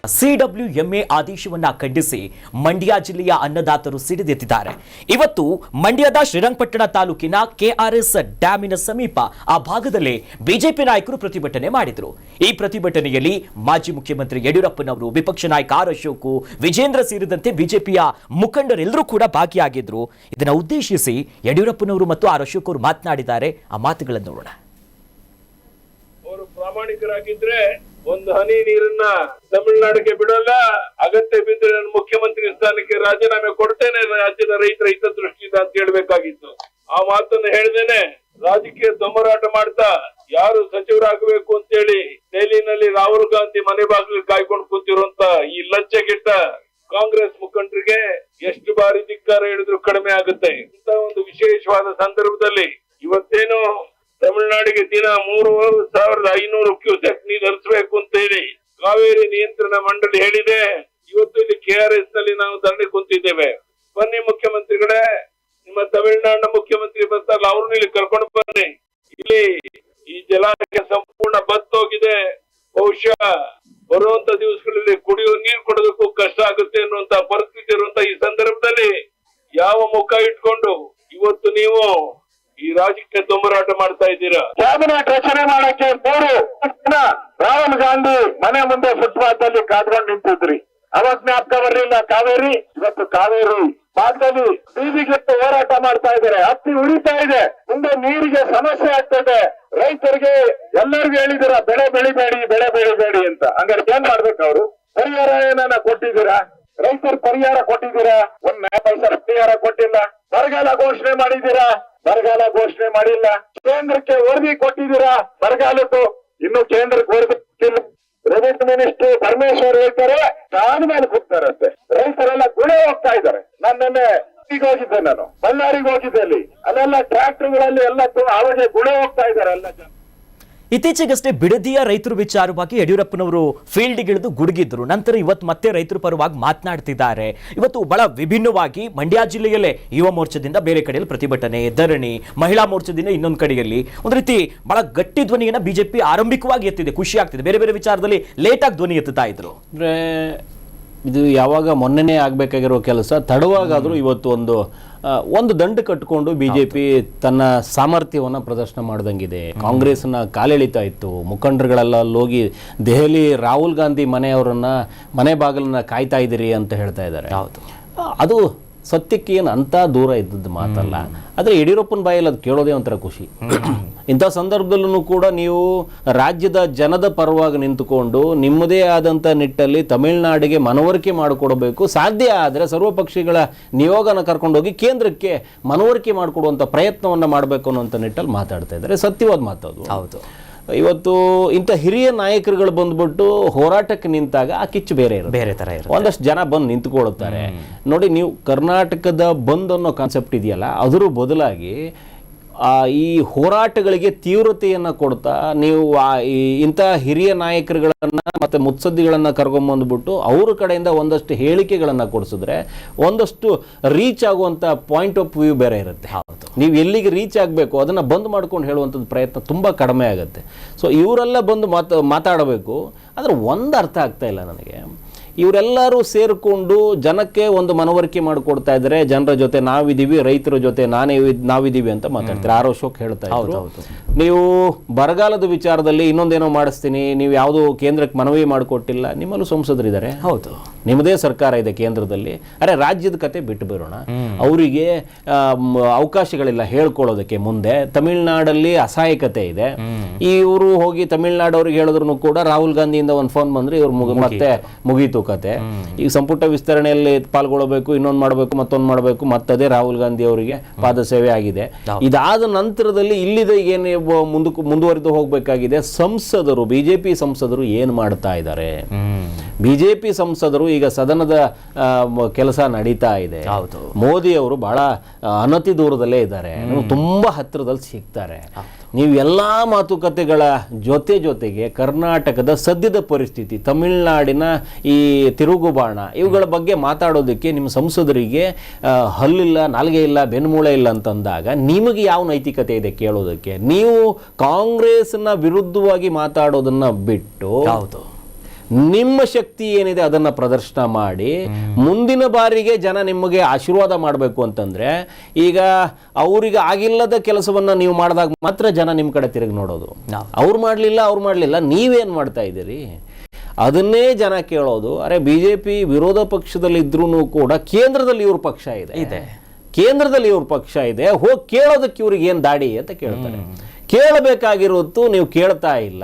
CWMA ಆದೇಶವನ್ನ ಖಂಡಿಸಿ ಮಂಡ್ಯ ಜಿಲ್ಲೆಯ ಅನ್ನದಾತರು ಸಿಡಿದೆದ್ದಿದ್ದಾರೆ. ಇವತ್ತು ಮಂಡ್ಯದ ಶ್ರೀರಂಗಪಟ್ಟಣ ತಾಲೂಕಿನ ಕೆಆರ್ಎಸ್ ಡ್ಯಾಮಿನ ಸಮೀಪ ಆ ಭಾಗದಲ್ಲಿ ಬಿಜೆಪಿ ನಾಯಕರು ಪ್ರತಿಭಟನೆ ಮಾಡಿದರು. ಈ ಪ್ರತಿಭಟನೆಯಲ್ಲಿ ಮಾಜಿ ಮುಖ್ಯಮಂತ್ರಿ ಯಡಿಯೂರಪ್ಪನವರು, ವಿಪಕ್ಷ ನಾಯಕ ಆರ್ ಅಶೋಕ್, ವಿಜೇಂದ್ರ ಸೇರಿದಂತೆ ಬಿಜೆಪಿಯ ಮುಖಂಡರೆಲ್ಲರೂ ಕೂಡ ಭಾಗಿಯಾಗಿದ್ರು. ಇದನ್ನು ಉದ್ದೇಶಿಸಿ ಯಡಿಯೂರಪ್ಪನವರು ಮತ್ತು ಆರ್ ಅಶೋಕ್ ಅವರು ಮಾತನಾಡಿದ್ದಾರೆ. ಆ ಮಾತುಗಳನ್ನು ನೋಡೋಣ. ಅವರು ಪ್ರಾಮಾಣಿಕರಾಗಿದ್ರೆ ಒಂದು ಹನಿ ನೀರನ್ನ ತಮಿಳುನಾಡಿಗೆ ಬಿಡೋಲ್ಲ, ಅಗತ್ಯ ಬಿದ್ದರೆ ನಾನು ಮುಖ್ಯಮಂತ್ರಿ ಸ್ಥಾನಕ್ಕೆ ರಾಜೀನಾಮೆ ಕೊಡ್ತೇನೆ ರಾಜ್ಯದ ರೈತರ ಹಿತದೃಷ್ಟಿಯಿಂದ ಅಂತ ಹೇಳ್ಬೇಕಾಗಿತ್ತು. ಆ ಮಾತನ್ನು ಹೇಳ್ದೇನೆ ರಾಜಕೀಯ ದೊಂಬರಾಟ ಮಾಡ್ತಾ ಯಾರು ಸಚಿವರಾಗಬೇಕು ಅಂತೇಳಿ ದೆಹಲಿನಲ್ಲಿ ರಾಹುಲ್ ಗಾಂಧಿ ಮನೆ ಬಾಗಿಲಿಗೆ ಕಾಯ್ಕೊಂಡು ಕೂತಿರುವಂತ ಈ ಲಜ್ಜೆಗೆಟ್ಟ ಕಾಂಗ್ರೆಸ್ ಮುಖಂಡರಿಗೆ ಎಷ್ಟು ಬಾರಿ ಧಿಕ್ಕಾರ ಹೇಳಿದ್ರು ಕಡಿಮೆ ಆಗುತ್ತೆ. ಇಂತ ಒಂದು ವಿಶೇಷವಾದ ಸಂದರ್ಭದಲ್ಲಿ ಇವತ್ತೇನು ತಮಿಳುನಾಡಿಗೆ ದಿನ 3,500 ಕ್ಯೂಸೆಕ್ ನೀರು ಹರಿಸಬೇಕು ಅಂತ ಹೇಳಿ ಕಾವೇರಿ ನಿಯಂತ್ರಣ ಮಂಡಳಿ ಹೇಳಿದೆ. ಇವತ್ತು ಇಲ್ಲಿ ಕೆಆರ್ಎಸ್ ನಲ್ಲಿ ನಾವು ಧರಣಿ ಕುಂತಿದ್ದೇವೆ. ಬನ್ನಿ ಮುಖ್ಯಮಂತ್ರಿಗಳೇ, ನಿಮ್ಮ ತಮಿಳುನಾಡಿನ ಮುಖ್ಯಮಂತ್ರಿ ಬರ್ತಾರಲ್ಲ ಅವ್ರನ್ನ ಇಲ್ಲಿ ಕರ್ಕೊಂಡು ಬನ್ನಿ. ಇಲ್ಲಿ ಈ ಜಲಾಶಯ ಸಂಪೂರ್ಣ ಬತ್ತೋಗಿದೆ. ಬಹುಶಃ ಬರುವಂತ ದಿವಸಗಳಲ್ಲಿ ಕುಡಿಯುವ ನೀರು ಕೊಡೋದಕ್ಕೂ ಕಷ್ಟ ಆಗುತ್ತೆ ಅನ್ನುವಂತ ಪರಿಸ್ಥಿತಿ ಇರುವಂತ ಈ ಸಂದರ್ಭದಲ್ಲಿ ಯಾವ ಮುಖ ಇಟ್ಕೊಂಡು ಇವತ್ತು ನೀವು ಈ ರಾಜಕೀಯ ದೊಂಬರಾಟ ಮಾಡ್ತಾ ಇದ್ದೀರಾ? ಕ್ಯಾಬಿನೆಟ್ ರಚನೆ ಮಾಡಕ್ಕೆ 3 ದಿನ ರಾಹುಲ್ ಗಾಂಧಿ ಮನೆ ಮುಂದೆ ಫುಟ್ಪಾತ್ ಅಲ್ಲಿ ಕಾದ್ಕೊಂಡು ನಿಂತಿದ್ರಿ. ಅವಾಗ ಜ್ಞಾಪಕ ಬರಲಿಲ್ಲ ಕಾವೇರಿ. ಇವತ್ತು ಕಾವೇರಿ ಭಾಗದಲ್ಲಿ ಬೀದಿಗೆ ಹೋರಾಟ ಮಾಡ್ತಾ ಇದ್ದಾರೆ. ಹತ್ತಿ ಉಳಿತಾ ಇದೆ. ಮುಂದೆ ನೀರಿಗೆ ಸಮಸ್ಯೆ ಆಗ್ತದೆ. ರೈತರಿಗೆ ಎಲ್ಲರಿಗೂ ಹೇಳಿದಿರ ಬೆಳೆ ಬೆಳಿಬೇಡಿ ಅಂತ. ಹಂಗಾರೆ ಏನ್ ಮಾಡ್ಬೇಕು? ಅವರು ಪರಿಹಾರ ಏನನ್ನ ಕೊಟ್ಟಿದ್ದೀರಾ? ರೈತರ ಪರಿಹಾರ ಕೊಟ್ಟಿದ್ದೀರಾ? ಒಂದ್ ಪೈಸಾ ಪರಿಹಾರ ಕೊಟ್ಟಿಲ್ಲ. ಬರಗಾಲ ಘೋಷಣೆ ಮಾಡಿದ್ದೀರಾ? ಬರಗಾಲ ಘೋಷಣೆ ಮಾಡಿಲ್ಲ. ಕೇಂದ್ರಕ್ಕೆ ವರದಿ ಕೊಟ್ಟಿದ್ದೀರಾ ಬರಗಾಲದ್ದು? ಇನ್ನು ಕೇಂದ್ರಕ್ಕೆ ವರದಿ ಕೊಟ್ಟಿಲ್ಲ. ರೆವಿನ್ಯೂ ಮಿನಿಸ್ಟರ್ ಪರಮೇಶ್ವರ್ ಹೇಳ್ತಾರೆ ಆದ್ಮೇಲೆ ಕೂಗ್ತಾರಂತೆ. ರೈತರೆಲ್ಲ ಗುಳೆ ಹೋಗ್ತಾ ಇದ್ದಾರೆ. ನಾನು ಹೋಗಿದ್ದೆ, ನಾನು ಬಳ್ಳಾರಿಗೆ ಹೋಗಿದ್ದೆ. ಅಲ್ಲಿ ಅಲ್ಲೆಲ್ಲ ಟ್ರ್ಯಾಕ್ಟರ್ಗಳಲ್ಲಿ ಎಲ್ಲ ಆವಾಗ ಗುಳೆ ಹೋಗ್ತಾ ಇದ್ದಾರೆ ಎಲ್ಲ ಜನ. ಇತ್ತೀಚೆಗಷ್ಟೇ ಬಿಡದಿಯ ರೈತರ ವಿಚಾರವಾಗಿ ಯಡಿಯೂರಪ್ಪನವರು ಫೀಲ್ಡ್ಗಿಳಿದು ಗುಡುಗಿದ್ರು. ನಂತರ ಇವತ್ತು ಮತ್ತೆ ರೈತರ ಪರವಾಗಿ ಮಾತನಾಡ್ತಿದ್ದಾರೆ. ಇವತ್ತು ಬಹಳ ವಿಭಿನ್ನವಾಗಿ ಮಂಡ್ಯ ಜಿಲ್ಲೆಯಲ್ಲೇ ಯುವ ಮೋರ್ಚಾದಿಂದ ಬೇರೆ ಕಡೆಯಲ್ಲಿ ಪ್ರತಿಭಟನೆ, ಧರಣಿ, ಮಹಿಳಾ ಮೋರ್ಚಾದಿಂದ ಇನ್ನೊಂದು ಕಡೆಯಲ್ಲಿ ಒಂದು ರೀತಿ ಬಹಳ ಗಟ್ಟಿ ಧ್ವನಿಯನ್ನ ಬಿಜೆಪಿ ಆರಂಭಿಕವಾಗಿ ಎತ್ತಿದೆ. ಖುಷಿ ಆಗ್ತಿದೆ. ಬೇರೆ ಬೇರೆ ವಿಚಾರದಲ್ಲಿ ಲೇಟಾಗಿ ಧ್ವನಿ ಎತ್ತುತ್ತಾ ಇದ್ರು. ಇದು ಯಾವಾಗ ಮೊನ್ನೆನೇ ಆಗಬೇಕಾಗಿರೋ ಕೆಲಸ ತಡವಾಗಾದರೂ ಇವತ್ತು ಒಂದು ದಂಡು ಕಟ್ಟಿಕೊಂಡು ಬಿಜೆಪಿ ತನ್ನ ಸಾಮರ್ಥ್ಯವನ್ನು ಪ್ರದರ್ಶನ ಮಾಡ್ದಂಗಿದೆ. ಕಾಂಗ್ರೆಸ್ನ ಕಾಲೆಳಿತಾ ಇತ್ತು. ಮುಖಂಡರುಗಳೆಲ್ಲ ಹೋಗಿ ದೆಹಲಿ ರಾಹುಲ್ ಗಾಂಧಿ ಮನೆ ಬಾಗಿಲನ್ನ ಕಾಯ್ತಾ ಇದ್ದೀರಿ ಅಂತ ಹೇಳ್ತಾ ಇದ್ದಾರೆ. ಅದು ಸತ್ಯಕ್ಕೆ ಏನು ಅಂತ ದೂರ ಇದ್ದದ್ದು ಮಾತಲ್ಲ. ಆದರೆ ಯಡಿಯೂರಪ್ಪನ ಬಾಯಲ್ಲಿ ಅದು ಕೇಳೋದೇ ಒಂಥರ ಖುಷಿ. ಇಂಥ ಸಂದರ್ಭದಲ್ಲೂ ಕೂಡ ನೀವು ರಾಜ್ಯದ ಜನದ ಪರವಾಗಿ ನಿಂತುಕೊಂಡು ನಿಮ್ಮದೇ ಆದಂಥ ನಿಟ್ಟಲ್ಲಿ ತಮಿಳುನಾಡಿಗೆ ಮನವರಿಕೆ ಮಾಡಿಕೊಡಬೇಕು. ಸಾಧ್ಯ ಆದರೆ ಸರ್ವಪಕ್ಷಿಗಳ ನಿಯೋಗನ ಕರ್ಕೊಂಡೋಗಿ ಕೇಂದ್ರಕ್ಕೆ ಮನವರಿಕೆ ಮಾಡಿಕೊಡುವಂಥ ಪ್ರಯತ್ನವನ್ನು ಮಾಡಬೇಕು ಅನ್ನೋಂಥ ನಿಟ್ಟಲ್ಲಿ ಮಾತಾಡ್ತಾ ಇದ್ದಾರೆ. ಸತ್ಯವಾದ ಮಾತದು. ಹೌದು. ಇವತ್ತು ಇಂಥ ಹಿರಿಯ ನಾಯಕರುಗಳು ಬಂದ್ಬಿಟ್ಟು ಹೋರಾಟಕ್ಕೆ ನಿಂತಾಗ ಆ ಕಿಚ್ಚು ಬೇರೆ ತರ ಇರುತ್ತೆ. ಒಂದಷ್ಟು ಜನ ಬಂದು ನಿಂತ್ಕೊಳ್ತಾರೆ. ನೋಡಿ, ನೀವು ಕರ್ನಾಟಕದ ಬಂದ್ ಅನ್ನೋ ಕಾನ್ಸೆಪ್ಟ್ ಇದೆಯಲ್ಲ, ಅದರ ಬದಲಾಗಿ ಈ ಹೋರಾಟಗಳಿಗೆ ತೀವ್ರತೆಯನ್ನು ಕೊಡ್ತಾ ನೀವು ಇಂಥ ಹಿರಿಯ ನಾಯಕರುಗಳನ್ನ ಮತ್ತು ಮುತ್ಸದ್ದಿಗಳನ್ನು ಕರ್ಕೊಂಬಂದ್ಬಿಟ್ಟು ಅವ್ರ ಕಡೆಯಿಂದ ಒಂದಷ್ಟು ಹೇಳಿಕೆಗಳನ್ನು ಕೊಡಿಸಿದ್ರೆ ಒಂದಷ್ಟು ರೀಚ್ ಆಗುವಂಥ ಪಾಯಿಂಟ್ ಆಫ್ ವ್ಯೂ ಬೇರೆ ಇರುತ್ತೆ. ನೀವು ಎಲ್ಲಿಗೆ ರೀಚ್ ಆಗಬೇಕು ಅದನ್ನು ಬಂದ್ ಮಾಡ್ಕೊಂಡು ಹೇಳುವಂಥದ್ದು ಪ್ರಯತ್ನ ತುಂಬ ಕಡಿಮೆ ಆಗುತ್ತೆ. ಸೊ ಇವರೆಲ್ಲ ಬಂದು ಮಾತಾಡಬೇಕು. ಆದರೆ ಒಂದು ಅರ್ಥ ಆಗ್ತಾ ಇಲ್ಲ ನನಗೆ. ಇವರೆಲ್ಲರೂ ಸೇರಿಕೊಂಡು ಜನಕ್ಕೆ ಒಂದು ಮನವರಿಕೆ ಮಾಡಿಕೊಡ್ತಾ ಇದ್ದಾರೆ. ಜನರ ಜೊತೆ ನಾವಿದ್ದೀವಿ, ರೈತರ ಜೊತೆ ನಾವಿದ್ದೀವಿ ಅಂತ ಮಾತಾಡ್ತಾರೆ. ಆರ್ ಅಶೋಕ್ ಹೇಳ್ತಾ ಇದ್ರು, ನೀವು ಬರಗಾಲದ ವಿಚಾರದಲ್ಲಿ ಇನ್ನೊಂದೇನೋ ಮಾಡಿಸ್ತೀನಿ, ನೀವು ಯಾವುದು ಕೇಂದ್ರಕ್ಕೆ ಮನವಿ ಮಾಡಿಕೊಟ್ಟಿಲ್ಲ. ನಿಮ್ಮಲ್ಲೂ ಸಂಸದರಿದ್ದಾರೆ, ಹೌದು, ನಿಮ್ಮದೇ ಸರ್ಕಾರ ಇದೆ ಕೇಂದ್ರದಲ್ಲಿ. ಅರೆ ರಾಜ್ಯದ ಕತೆ ಬಿಟ್ಟು ಬರೋಣ. ಅವರಿಗೆ ಅವಕಾಶಗಳಿಲ್ಲ ಹೇಳ್ಕೊಳ್ಳೋದಕ್ಕೆ. ಮುಂದೆ ತಮಿಳುನಾಡಲ್ಲಿ ಅಸಹಾಯಕತೆ ಇದೆ. ಇವರು ಹೋಗಿ ತಮಿಳುನಾಡವ್ರಿಗೆ ಹೇಳಿದ್ರು ಕೂಡ ರಾಹುಲ್ ಗಾಂಧಿಯಿಂದ ಒಂದು ಫೋನ್ ಬಂದ್ರೆ ಇವ್ರು ಮತ್ತೆ ಮುಗೀತು ಕತೆ. ಈಗ ಸಂಪುಟ ವಿಸ್ತರಣೆಯಲ್ಲಿ ಪಾಲ್ಗೊಳ್ಳಬೇಕು, ಇನ್ನೊಂದು ಮಾಡಬೇಕು, ಮತ್ತೊಂದು ಮಾಡಬೇಕು. ಮತ್ತದೇ ರಾಹುಲ್ ಗಾಂಧಿ ಅವರಿಗೆ ಪಾದ ಸೇವೆ ಆಗಿದೆ. ಇದಾದ ನಂತರದಲ್ಲಿ ಇಲ್ಲಿದೆ ಏನು ಮುಂದುವರೆದು ಹೋಗಬೇಕಾಗಿದೆ. ಸಂಸದರು, ಬಿಜೆಪಿ ಸಂಸದರು ಏನು ಮಾಡ್ತಾ ಇದ್ದಾರೆ? ಬಿಜೆಪಿ ಸಂಸದರು ಈಗ ಸದನದ ಕೆಲಸ ನಡೀತಾ ಇದೆ. ಮೋದಿ ಅವರು ಬಹಳ ಅನತಿ ದೂರದಲ್ಲೇ ಇದ್ದಾರೆ, ತುಂಬಾ ಹತ್ತಿರದಲ್ಲಿ ಸಿಗ್ತಾರೆ. ನೀವು ಎಲ್ಲ ಮಾತುಕತೆಗಳ ಜೊತೆಗೆ ಕರ್ನಾಟಕದ ಸದ್ಯದ ಪರಿಸ್ಥಿತಿ, ತಮಿಳುನಾಡಿನ ಈ ತಿರುಗುಬಾಣ, ಇವುಗಳ ಬಗ್ಗೆ ಮಾತಾಡೋದಕ್ಕೆ ನಿಮ್ಮ ಸಂಸದರಿಗೆ ಹಲ್ಲಿಲ್ಲ, ನಾಲ್ಗೆ ಇಲ್ಲ, ಬೆನ್ಮೂಳೆ ಇಲ್ಲ ಅಂತಂದಾಗ ನಿಮಗೆ ಯಾವ ನೈತಿಕತೆ ಇದೆ ಕೇಳೋದಕ್ಕೆ? ನೀವು ಕಾಂಗ್ರೆಸ್ನ ವಿರುದ್ಧವಾಗಿ ಮಾತಾಡೋದನ್ನ ಬಿಟ್ಟು ನಿಮ್ಮ ಶಕ್ತಿ ಏನಿದೆ ಅದನ್ನ ಪ್ರದರ್ಶನ ಮಾಡಿ ಮುಂದಿನ ಬಾರಿಗೆ ಜನ ನಿಮಗೆ ಆಶೀರ್ವಾದ ಮಾಡಬೇಕು ಅಂತಂದ್ರೆ, ಈಗ ಅವರಿಗೆ ಆಗಿಲ್ಲದ ಕೆಲಸವನ್ನ ನೀವು ಮಾಡಿದಾಗ ಮಾತ್ರ ಜನ ನಿಮ್ಮ ಕಡೆ ತಿರುಗಿ ನೋಡೋದು. ಅವ್ರು ಮಾಡಲಿಲ್ಲ ನೀವೇನ್ ಮಾಡ್ತಾ ಇದ್ದೀರಿ ಅದನ್ನೇ ಜನ ಕೇಳೋದು. ಅರೆ ಬಿಜೆಪಿ ವಿರೋಧ ಪಕ್ಷದಲ್ಲಿ ಇದ್ರೂ ಕೂಡ ಕೇಂದ್ರದಲ್ಲಿ ಇವ್ರ ಪಕ್ಷ ಇದೆ, ಕೇಂದ್ರದಲ್ಲಿ ಇವ್ರ ಪಕ್ಷ ಇದೆ, ಹೋಗಿ ಕೇಳೋದಕ್ಕೆ ಇವ್ರಿಗೆ ಏನ್ ದಾಡಿ ಅಂತ ಕೇಳ್ತಾರೆ. ಕೇಳಬೇಕಾಗಿರೋದು ನೀವು ಕೇಳ್ತಾ ಇಲ್ಲ,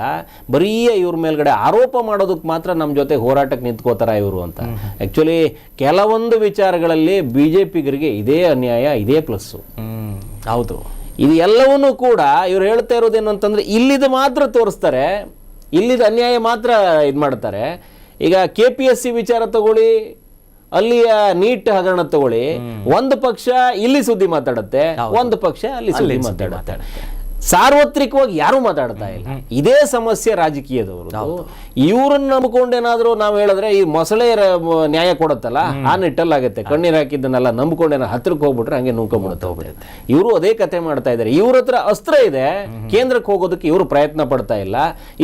ಬರೀ ಇವ್ರ ಮೇಲ್ಗಡೆ ಆರೋಪ ಮಾಡೋದಕ್ಕೆ ಮಾತ್ರ ನಮ್ಮ ಜೊತೆ ಹೋರಾಟಕ್ಕೆ ನಿಂತ್ಕೋತಾರ ಇವರು ಅಂತ. ಆಕ್ಚುಲಿ ಕೆಲವೊಂದು ವಿಚಾರಗಳಲ್ಲಿ ಬಿಜೆಪಿಗರಿಗೆ ಇದೇ ಅನ್ಯಾಯ, ಇದೇ ಪ್ಲಸ್. ಹೌದು, ಇದು ಎಲ್ಲವನ್ನೂ ಕೂಡ ಇವ್ರು ಹೇಳ್ತಾ ಇರೋದೇನು ಅಂತಂದ್ರೆ ಇಲ್ಲಿದ ಮಾತ್ರ ತೋರಿಸ್ತಾರೆ, ಇಲ್ಲಿದ ಅನ್ಯಾಯ ಮಾತ್ರ ಇದು ಮಾಡ್ತಾರೆ. ಈಗ KPSC ವಿಚಾರ ತಗೊಳ್ಳಿ, ಅಲ್ಲಿಯ ನೀಟ್ ಹಗರಣ ತಗೊಳ್ಳಿ, ಒಂದು ಪಕ್ಷ ಇಲ್ಲಿ ಸುದ್ದಿ ಮಾತಾಡುತ್ತೆ, ಒಂದು ಪಕ್ಷ ಅಲ್ಲಿ ಸುದ್ದಿ ಮಾತಾಡುತ್ತೆ. ಸಾರ್ವತ್ರಿಕವಾಗಿ ಯಾರು ಮಾತಾಡ್ತಾ ಇಲ್ಲ. ಇದೇ ಸಮಸ್ಯೆ ರಾಜಕೀಯದವರು. ಇವ್ರನ್ನ ನಂಬ್ಕೊಂಡೇನಾದ್ರೂ ನಾವು ಹೇಳಿದ್ರೆ ಈ ಮೊಸಳೆ ನ್ಯಾಯ ಕೊಡುತ್ತಲ್ಲ ಆ ನಿಟ್ಟಲ್ಲಾಗುತ್ತೆ. ಕಣ್ಣೀರ್ ಹಾಕಿದ್ದನ್ನೆಲ್ಲ ನಂಬ್ಕೊಂಡೇನ ಹತ್ರಕ್ಕೆ ಹೋಗ್ಬಿಟ್ರೆ ಹಂಗೆ ನುಂಕೊಂಡ್ಬಿಡುತ್ತೆ. ಇವರು ಅದೇ ಕತೆ ಮಾಡ್ತಾ ಇದ್ದಾರೆ. ಇವ್ರ ಹತ್ರ ಅಸ್ತ್ರ ಇದೆ, ಕೇಂದ್ರಕ್ಕೆ ಹೋಗೋದಕ್ಕೆ ಇವರು ಪ್ರಯತ್ನ ಪಡ್ತಾ ಇಲ್ಲ.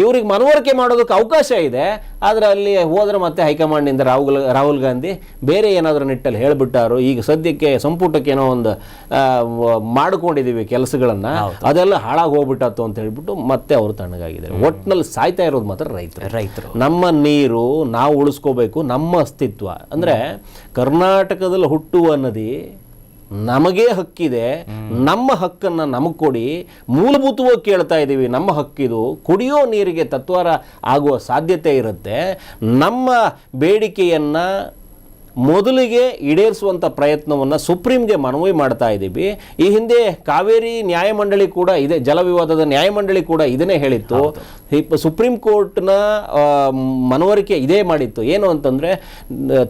ಇವ್ರಿಗೆ ಮನವರಿಕೆ ಮಾಡೋದಕ್ಕೆ ಅವಕಾಶ ಇದೆ, ಆದ್ರೆ ಅಲ್ಲಿ ಹೋದ್ರೆ ಮತ್ತೆ ಹೈಕಮಾಂಡ್ ನಿಂದ ರಾಹುಲ್ ಗಾಂಧಿ ಬೇರೆ ಏನಾದ್ರೂ ನಿಟ್ಟಲ್ಲಿ ಹೇಳ್ಬಿಟ್ಟಾರು. ಈಗ ಸದ್ಯಕ್ಕೆ ಸಂಪುಟಕ್ಕೆ ಏನೋ ಒಂದು ಮಾಡ್ಕೊಂಡಿದೀವಿ ಕೆಲಸಗಳನ್ನ, ಅದೆಲ್ಲ ಹಾಳಾಗಿ ಹೋಗ್ಬಿಟ್ಟತ್ತು ಅಂತ ಹೇಳ್ಬಿಟ್ಟು ಮತ್ತೆ ಅವರು ತಣ್ಣಗಾಗಿದ್ದಾರೆ. ಒಟ್ನಲ್ಲಿ ಸಾಯ್ತಾ ಇರೋದು ಮಾತ್ರ ರೈತರು. ನಮ್ಮ ನೀರು ನಾವು ಉಳಿಸ್ಕೋಬೇಕು, ನಮ್ಮ ಅಸ್ತಿತ್ವ ಅಂದ್ರೆ ಕರ್ನಾಟಕದಲ್ಲಿ ಹುಟ್ಟುವ ನದಿ ನಮಗೆ ಹಕ್ಕಿದೆ, ನಮ್ಮ ಹಕ್ಕನ್ನ ನಮಗೆ ಕೊಡಿ, ಮೂಲಭೂತವಾಗಿ ಕೇಳ್ತಾ ಇದ್ದೀವಿ. ನಮ್ಮ ಹಕ್ಕಿದು, ಕುಡಿಯೋ ನೀರಿಗೆ ತತ್ವಾರ ಆಗುವ ಸಾಧ್ಯತೆ ಇರುತ್ತೆ. ನಮ್ಮ ಬೇಡಿಕೆಯನ್ನ ಮೊದಲಿಗೆ ಈಡೇರಿಸುವಂಥ ಪ್ರಯತ್ನವನ್ನು ಸುಪ್ರೀಂಗೆ ಮನವಿ ಮಾಡ್ತಾ ಇದ್ದೀವಿ. ಈ ಹಿಂದೆ ಕಾವೇರಿ ನ್ಯಾಯಮಂಡಳಿ ಕೂಡ ಇದೆ, ಜಲ ವಿವಾದದ ನ್ಯಾಯಮಂಡಳಿ ಕೂಡ ಇದನ್ನೇ ಹೇಳಿತ್ತು. ಸುಪ್ರೀಂ ಕೋರ್ಟ್ನ ಮನವರಿಕೆ ಇದೇ ಮಾಡಿತ್ತು. ಏನು ಅಂತಂದರೆ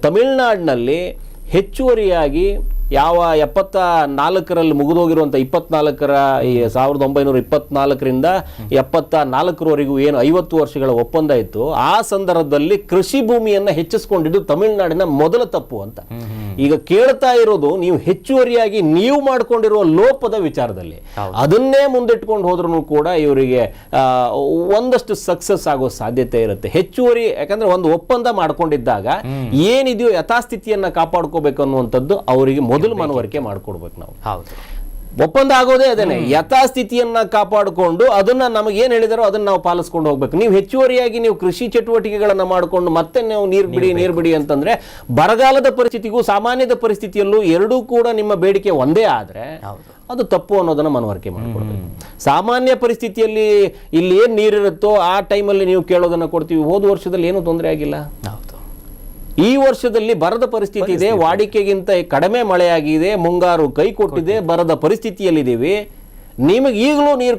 ತಮಿಳುನಾಡಿನಲ್ಲಿ ಹೆಚ್ಚುವರಿಯಾಗಿ ಯಾವ 74ರಲ್ಲಿ ಮುಗಿದೋಗಿರುವಂಥ 1924ರಿಂದ 74ರವರೆಗೂ ಏನು 50 ವರ್ಷಗಳ ಒಪ್ಪಂದ ಇತ್ತು, ಆ ಸಂದರ್ಭದಲ್ಲಿ ಕೃಷಿ ಭೂಮಿಯನ್ನು ಹೆಚ್ಚಿಸ್ಕೊಂಡಿದ್ದು ತಮಿಳುನಾಡಿನ ಮೊದಲ ತಪ್ಪು ಅಂತ. ಈಗ ಕೇಳ್ತಾ ಇರೋದು ನೀವು ಹೆಚ್ಚುವರಿಯಾಗಿ ನೀವು ಮಾಡ್ಕೊಂಡಿರುವ ಲೋಪದ ವಿಚಾರದಲ್ಲಿ. ಅದನ್ನೇ ಮುಂದಿಟ್ಕೊಂಡು ಹೋದ್ರೂ ಕೂಡ ಇವರಿಗೆ ಒಂದಷ್ಟು ಸಕ್ಸಸ್ ಆಗೋ ಸಾಧ್ಯತೆ ಇರುತ್ತೆ. ಹೆಚ್ಚುವರಿ ಯಾಕಂದ್ರೆ ಒಂದು ಒಪ್ಪಂದ ಮಾಡ್ಕೊಂಡಿದ್ದಾಗ ಏನಿದೆಯೋ ಯಥಾಸ್ಥಿತಿಯನ್ನ ಕಾಪಾಡ್ಕೋಬೇಕು ಅನ್ನುವಂಥದ್ದು ಅವರಿಗೆ ಮೊದಲು ಮನವರಿಕೆ ಮಾಡ್ಕೊಡ್ಬೇಕು ನಾವು. ಒಪ್ಪಂದ ಆಗೋದೇ ಅದೇನೆ, ಯಥಾಸ್ಥಿತಿಯನ್ನ ಕಾಪಾಡಿಕೊಂಡು ಅದನ್ನ ನಮಗೆ ಏನ್ ಹೇಳಿದಾರೋ ಅದನ್ನ ನಾವು ಪಾಲಿಸ್ಕೊಂಡು ಹೋಗ್ಬೇಕು. ನೀವು ಹೆಚ್ಚುವರಿಯಾಗಿ ನೀವು ಕೃಷಿ ಚಟುವಟಿಕೆಗಳನ್ನ ಮಾಡಿಕೊಂಡು ಮತ್ತೆ ನೀವು ನೀರ್ ಬಿಡಿ ಅಂತಂದ್ರೆ ಬರಗಾಲದ ಪರಿಸ್ಥಿತಿಗೂ ಸಾಮಾನ್ಯದ ಪರಿಸ್ಥಿತಿಯಲ್ಲೂ ಎರಡೂ ಕೂಡ ನಿಮ್ಮ ಬೇಡಿಕೆ ಒಂದೇ ಆದ್ರೆ ಅದು ತಪ್ಪು ಅನ್ನೋದನ್ನ ಮನವರಿಕೆ ಮಾಡಿಕೊಡ್ಬೇಕು. ಸಾಮಾನ್ಯ ಪರಿಸ್ಥಿತಿಯಲ್ಲಿ ಇಲ್ಲಿ ಏನ್ ನೀರಿರುತ್ತೋ ಆ ಟೈಮಲ್ಲಿ ನೀವು ಕೇಳೋದನ್ನ ಕೊಡ್ತೀವಿ. ಹೋದ ವರ್ಷದಲ್ಲಿ ಏನೂ ತೊಂದರೆ ಆಗಿಲ್ಲ. ಈ ವರ್ಷದಲ್ಲಿ ಬರದ ಪರಿಸ್ಥಿತಿ ಇದೆ, ವಾಡಿಕೆಗಿಂತ ಕಡಿಮೆ ಮಳೆಯಾಗಿದೆ, ಮುಂಗಾರು ಕೈ ಕೊಟ್ಟಿದೆ, ಬರದ ಪರಿಸ್ಥಿತಿಯಲ್ಲಿದ್ದೀವಿ. ನಿಮಗೆ ಈಗಲೂ ನೀರು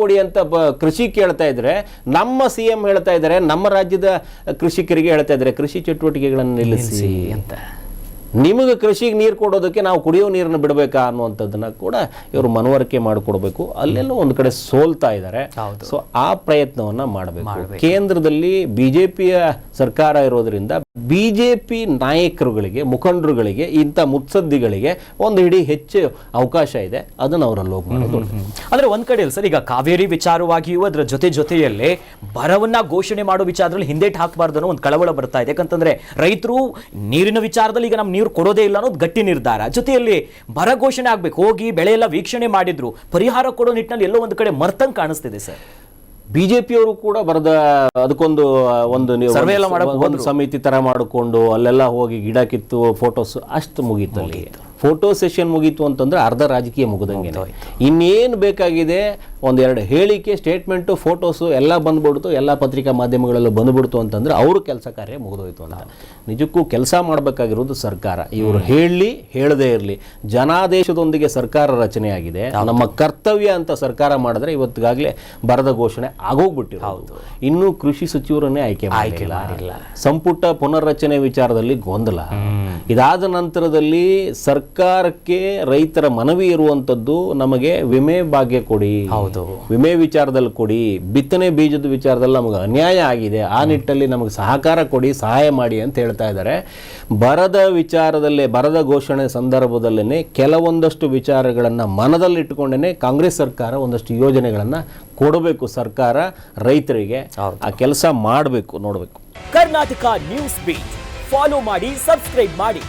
ಕೊಡಿ ಅಂತ ಕೃಷಿ ಕೇಳ್ತಾ ಇದ್ರೆ, ನಮ್ಮ CM ಹೇಳ್ತಾ ಇದ್ದಾರೆ, ನಮ್ಮ ರಾಜ್ಯದ ಕೃಷಿಕರಿಗೆ ಹೇಳ್ತಾ ಇದ್ದಾರೆ ಕೃಷಿ ಚಟುವಟಿಕೆಗಳನ್ನು ನಿಲ್ಲಿಸಿ ಅಂತ. ನಿಮಗೆ ಕೃಷಿಗೆ ನೀರು ಕೊಡೋದಕ್ಕೆ ನಾವು ಕುಡಿಯೋ ನೀರನ್ನು ಬಿಡಬೇಕಾ ಅನ್ನುವಂಥದ್ದನ್ನ ಕೂಡ ಇವರು ಮನವರಿಕೆ ಮಾಡಿಕೊಡ್ಬೇಕು. ಅಲ್ಲೆಲ್ಲ ಒಂದು ಕಡೆ ಸೋಲ್ತಾ ಇದ್ದಾರೆ. ಸೊ ಆ ಪ್ರಯತ್ನವನ್ನ ಮಾಡಬೇಕು. ಕೇಂದ್ರದಲ್ಲಿ ಬಿಜೆಪಿಯ ಸರ್ಕಾರ ಇರೋದ್ರಿಂದ ಬಿಜೆಪಿ ನಾಯಕರುಗಳಿಗೆ, ಮುಖಂಡರುಗಳಿಗೆ, ಇಂಥ ಮುತ್ಸದ್ದಿಗಳಿಗೆ ಒಂದು ಹಿಡಿ ಹೆಚ್ಚು ಅವಕಾಶ ಇದೆ. ಅದನ್ನು ಅವರಲ್ಲಿ ಹೋಗಿ ಮಾಡೋದು. ಅಂದ್ರೆ ಒಂದ್ ಕಡೆ ಸರ್, ಈಗ ಕಾವೇರಿ ವಿಚಾರವಾಗಿಯೂ ಅದರ ಜೊತೆಯಲ್ಲೇ ಬರವನ್ನ ಘೋಷಣೆ ಮಾಡೋ ವಿಚಾರದಲ್ಲಿ ಹಿಂದೇಟ್ ಹಾಕಬಾರ್ದು ಅನ್ನೋ ಒಂದು ಕಳವಳ ಬರ್ತಾ ಇದೆ. ಯಾಕಂತಂದ್ರೆ ರೈತರು ನೀರಿನ ವಿಚಾರದಲ್ಲಿ ಈಗ ನಮ್ಮ ನೀರು ಕೊಡೋದೇ ಇಲ್ಲ ಅನ್ನೋದು ಗಟ್ಟಿ ನಿರ್ಧಾರ. ಜೊತೆಯಲ್ಲಿ ಬರ ಘೋಷಣೆ ಆಗ್ಬೇಕು, ಹೋಗಿ ಬೆಳೆ ಎಲ್ಲ ವೀಕ್ಷಣೆ ಮಾಡಿದ್ರು, ಪರಿಹಾರ ಕೊಡೋ ನಿಟ್ಟಿನಲ್ಲಿ ಎಲ್ಲೋ ಒಂದು ಕಡೆ ಮರ್ತಂಗ್ ಕಾಣಿಸ್ತಿದೆ ಸರ್. ಬಿಜೆಪಿಯವರು ಕೂಡ ಅದಕ್ಕೊಂದು ಒಂದು ಸಮಿತಿ ತರ ಮಾಡಿಕೊಂಡು ಅಲ್ಲೆಲ್ಲ ಹೋಗಿ ಗಿಡ ಕಿತ್ತು ಫೋಟೋಸ್ ಅಷ್ಟು ಮುಗೀತು. ಅಲ್ಲಿ ಫೋಟೋ ಸೆಷನ್ ಮುಗೀತು ಅಂತಂದ್ರೆ ಅರ್ಧ ರಾಜಕೀಯ ಮುಗಿದಂಗೆ. ಇನ್ನೇನು ಬೇಕಾಗಿದೆ, ಒಂದೆರಡು ಹೇಳಿಕೆ, ಸ್ಟೇಟ್ಮೆಂಟು, ಫೋಟೋಸು ಎಲ್ಲ ಬಂದ್ಬಿಡ್ತು, ಎಲ್ಲ ಪತ್ರಿಕಾ ಮಾಧ್ಯಮಗಳಲ್ಲೂ ಬಂದ್ಬಿಡ್ತು ಅಂತಂದ್ರೆ ಅವ್ರ ಕೆಲಸ ಕಾರ್ಯ ಮುಗಿದೋಯ್ತು ಅಂತ. ನಿಜಕ್ಕೂ ಕೆಲಸ ಮಾಡಬೇಕಾಗಿರೋದು ಸರ್ಕಾರ. ಇವರು ಹೇಳದೇ ಇರಲಿ, ಜನಾದೇಶದೊಂದಿಗೆ ಸರ್ಕಾರ ರಚನೆ ಆಗಿದೆ. ನಮ್ಮ ಕರ್ತವ್ಯ ಅಂತ ಸರ್ಕಾರ ಮಾಡಿದ್ರೆ ಇವತ್ತಿಗಾಗಲೇ ಬರದ ಘೋಷಣೆ ಆಗೋಗ್ಬಿಟ್ಟಿರೋದು. ಇನ್ನೂ ಕೃಷಿ ಸಚಿವರನ್ನೇ ಆಯ್ಕೆ ಮಾಡಿಲ್ಲ. ಸಂಪುಟ ಪುನರ್ರಚನೆ ವಿಚಾರದಲ್ಲಿ ಗೊಂದಲ. ಇದಾದ ನಂತರದಲ್ಲಿ ಸರ್ಕಾರಕ್ಕೆ ರೈತರ ಮನವಿ ಇರುವಂತದ್ದು, ನಮಗೆ ವಿಮೆ ಭಾಗ್ಯ ಕೊಡಿ, ವಿಮೆ ವಿಚಾರದಲ್ಲಿ ಕೊಡಿ, ಬಿತ್ತನೆ ಬೀಜದ ವಿಚಾರದಲ್ಲಿ ನಮಗೆ ಅನ್ಯಾಯ ಆಗಿದೆ, ಆ ನಿಟ್ಟಲ್ಲಿ ನಮಗೆ ಸಹಕಾರ ಕೊಡಿ, ಸಹಾಯ ಮಾಡಿ ಅಂತ ಹೇಳ್ತಾ ಇದ್ದಾರೆ. ಬರದ ವಿಚಾರದಲ್ಲೇ, ಬರದ ಘೋಷಣೆ ಸಂದರ್ಭದಲ್ಲೇ ಕೆಲವೊಂದಷ್ಟು ವಿಚಾರಗಳನ್ನು ಮನದಲ್ಲಿಟ್ಟುಕೊಂಡೇ ಕಾಂಗ್ರೆಸ್ ಸರ್ಕಾರ ಒಂದಷ್ಟು ಯೋಜನೆಗಳನ್ನು ಕೊಡಬೇಕು. ಸರ್ಕಾರ ರೈತರಿಗೆ ಆ ಕೆಲಸ ಮಾಡಬೇಕು, ನೋಡಬೇಕು. ಕರ್ನಾಟಕ ನ್ಯೂಸ್ ಬೀಟ್ ಫಾಲೋ ಮಾಡಿ, ಸಬ್ಸ್ಕ್ರೈಬ್ ಮಾಡಿ